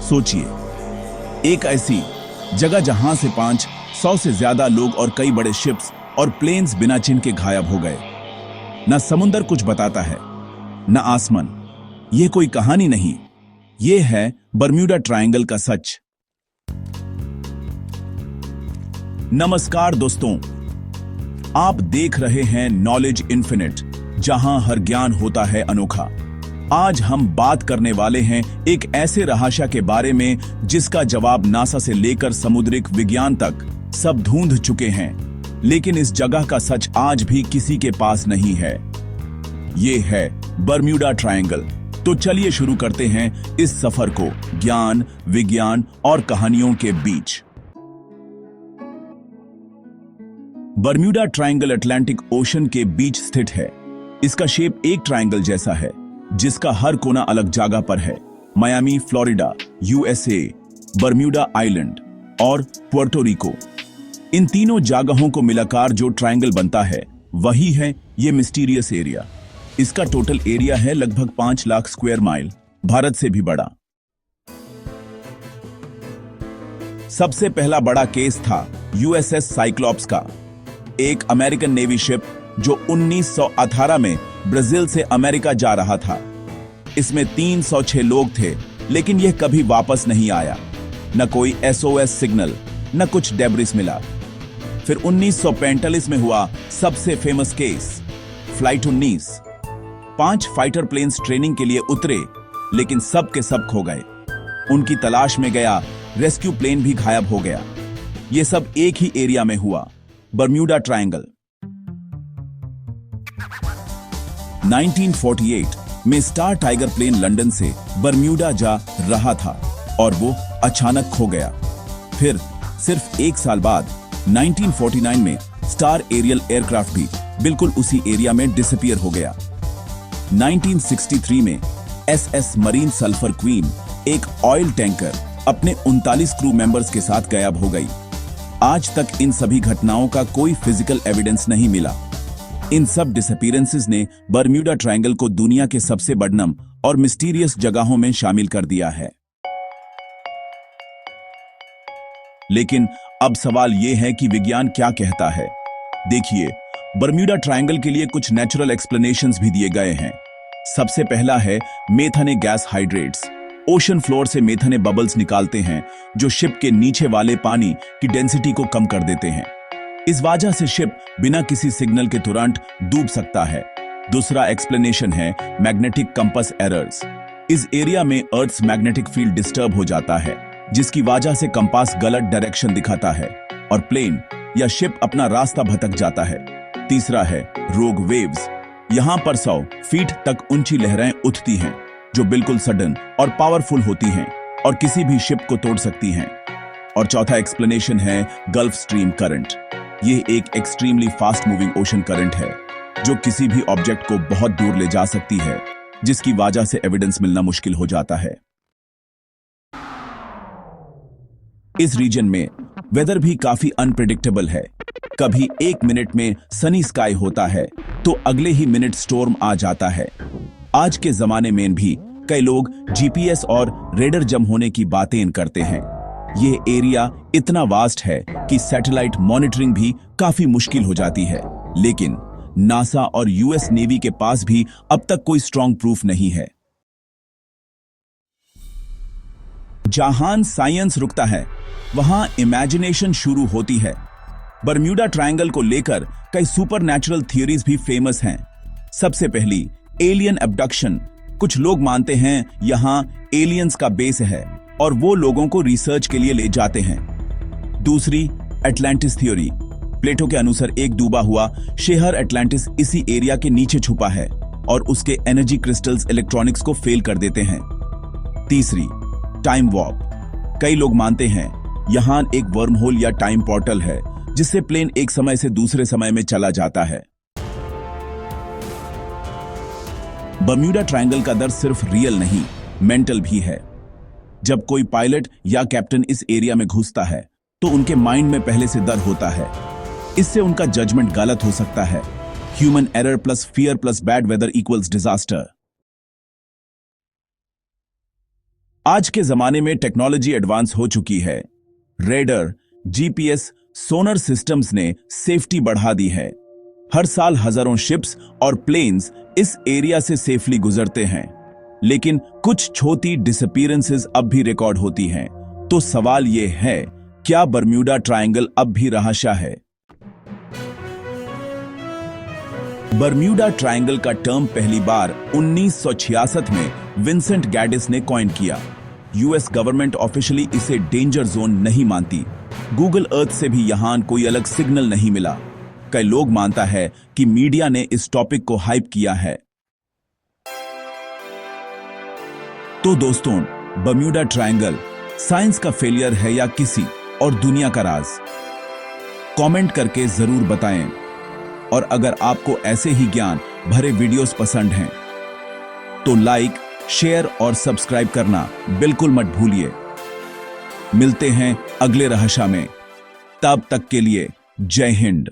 सोचिए, एक ऐसी जगह जहां से 500 से ज्यादा लोग और कई बड़े शिप्स और प्लेन्स बिना चिन्ह के गायब हो गए। न समुंदर कुछ बताता है, न आसमान। यह कोई कहानी नहीं, यह है बर्म्यूडा ट्रायंगल का सच। नमस्कार दोस्तों, आप देख रहे हैं नॉलेज इन्फिनिट, जहां हर ज्ञान होता है अनोखा। आज हम बात करने वाले हैं एक ऐसे रहस्य के बारे में जिसका जवाब नासा से लेकर समुद्रिक विज्ञान तक सब ढूंढ चुके हैं, लेकिन इस जगह का सच आज भी किसी के पास नहीं है। ये है बर्म्यूडा ट्रायंगल। तो चलिए शुरू करते हैं इस सफर को ज्ञान, विज्ञान और कहानियों के बीच। बर्म्यूडा ट्रायंगल अटलांटिक ओशन के बीच स्थित है। इसका शेप एक ट्रायंगल जैसा है, जिसका हर कोना अलग जगह पर है। Miami, Florida, USA, Bermuda island और पुर्टो रिको, इन तीनों जगहों को मिलाकर जो ट्रायंगल बनता है वही है ये मिस्टीरियस एरिया। इसका टोटल एरिया है लगभग 5 लाख स्क्वायर माइल, भारत से भी बड़ा। सबसे पहला बड़ा केस था यूएसएस साइक्लॉप्स का, एक अमेरिकन नेवी शिप जो 1918 में ब्राजील से अमेरिका जा रहा था। इसमें 306 लोग थे, लेकिन यह कभी वापस नहीं आया। न कोई एसओएस सिग्नल, न कुछ डेब्रिस मिला। फिर 1945 में हुआ सबसे famous case, flight 19। 5 fighter planes training के लिए उतरे, लेकिन सब के सब खो गए। उनकी तलाश में गया रेस्क्यू प्लेन भी गायब हो गया। यह सब एक ही एरिया में हुआ, बर्म्यूडा ट्रायंगल। 1948 में स्टार टाइगर प्लेन लंदन से बर्म्यूडा जा रहा था और वो अचानक खो गया। फिर सिर्फ एक साल बाद 1949 में स्टार एरियल एयरक्राफ्ट भी बिल्कुल उसी एरिया में डिसअपीयर हो गया। 1963 में एसएस मरीन सल्फर क्वीन, एक ऑयल टैंकर, अपने 39 क्रू मेंबर्स के साथ गायब हो गई। आज तक इन सभी घटनाओं का कोई फिजिकल एविडेंस नहीं मिला। इन सब डिसअपीयरेंसेस ने बर्म्यूडा ट्रायंगल को दुनिया के सबसे बदनाम और मिस्टीरियस जगहों में शामिल कर दिया है। लेकिन अब सवाल यह है कि विज्ञान क्या कहता है। देखिए, बर्म्यूडा ट्रायंगल के लिए कुछ नेचुरल एक्सप्लेनेशंस भी दिए गए हैं। सबसे पहला है मेथाने गैस हाइड्रेट्स। ओशन फ्लोर से मेथाने बबल्स निकालते हैं जो शिप के नीचे वाले पानी की डेंसिटी को कम कर देते हैं। इस वजह से शिप बिना किसी सिग्नल के तुरंत डूब सकता है। दूसरा एक्सप्लेनेशन है मैग्नेटिक कंपास एरर्स। इस एरिया में अर्थ्स मैग्नेटिक फील्ड डिस्टर्ब हो जाता है, जिसकी वजह से कंपास गलत डायरेक्शन दिखाता है और प्लेन या शिप अपना रास्ता भटक जाता है। तीसरा है रोग वेव्स। यहां पर 100 फीट तक ऊंची लहरें उठती हैं, जो बिल्कुल सडन और पावरफुल होती हैं और किसी भी शिप को तोड़ सकती हैं। और चौथा एक्सप्लेनेशन है गल्फ स्ट्रीम करंट। यह एक extremely fast moving ocean current है, जो किसी भी ऑब्जेक्ट को बहुत दूर ले जा सकती है, जिसकी वजह से एविडेंस मिलना मुश्किल हो जाता है। इस रीजन में वेदर भी काफी अनप्रेडिक्टेबल है। कभी एक मिनट में सनी स्काई होता है तो अगले ही मिनट स्टॉर्म आ जाता है। आज के जमाने में भी कई लोग जीपीएस और रेडर जम होने की बातें करते हैं। यह एरिया इतना वास्ट है कि सैटेलाइट मॉनिटरिंग भी काफी मुश्किल हो जाती है, लेकिन नासा और यूएस नेवी के पास भी अब तक कोई स्ट्रॉन्ग प्रूफ नहीं है। जहां साइंस रुकता है, वहां इमेजिनेशन शुरू होती है। बर्म्यूडा ट्रायंगल को लेकर कई सुपरनैचुरल थियरीज भी फेमस हैं। सबसे पहली एलियन अबडक्शन। कुछ लोग मानते हैं यहां एलियंस का बेस है और वो लोगों को रिसर्च के लिए ले जाते हैं। दूसरी एटलांटिस थ्योरी। प्लेटो के अनुसार एक डूबा हुआ शहर एटलांटिस इसी एरिया के नीचे छुपा है और उसके एनर्जी क्रिस्टल्स इलेक्ट्रॉनिक्स को फेल कर देते हैं। तीसरी टाइम वॉर्प। कई लोग मानते हैं यहां एक वर्म होल या टाइम पोर्टल है, जिससे प्लेन एक समय से दूसरे समय में चला जाता है। बर्म्यूडा ट्रायंगल का डर सिर्फ रियल नहीं, मेंटल भी है। जब कोई पायलट या कैप्टन इस एरिया में घुसता है तो उनके माइंड में पहले से डर होता है। इससे उनका जजमेंट गलत हो सकता है। Human error plus fear plus bad weather equals disaster. आज के जमाने में टेक्नोलॉजी एडवांस हो चुकी है। रेडर, जीपीएस, सोनर सिस्टम्स ने सेफ्टी बढ़ा दी है। हर साल हजारों शिप्स और प्लेन्स इस एरिया से सेफली गुजरते हैं, लेकिन कुछ छोटी डिसअपीयरेंसेस अब भी रिकॉर्ड होती हैं। तो सवाल यह है, क्या बर्म्यूडा ट्रायंगल अब भी रहस्य है? बर्म्यूडा ट्रायंगल का टर्म पहली बार 1966 में विंसेंट गैडिस ने कॉइन किया। यूएस गवर्नमेंट ऑफिशियली इसे डेंजर जोन नहीं मानती। गूगल अर्थ से भी यहां कोई अलग सिग्नल नहीं मिला। कई लोग मानता है कि मीडिया ने इस टॉपिक को हाइप किया है। तो दोस्तों, बर्म्यूडा ट्रायंगल साइंस का फेलियर है या किसी और दुनिया का राज? कमेंट करके जरूर बताएं। और अगर आपको ऐसे ही ज्ञान भरे वीडियोस पसंद हैं तो लाइक, शेयर और सब्सक्राइब करना बिल्कुल मत भूलिए। मिलते हैं अगले रहस्य में। तब तक के लिए जय हिंद।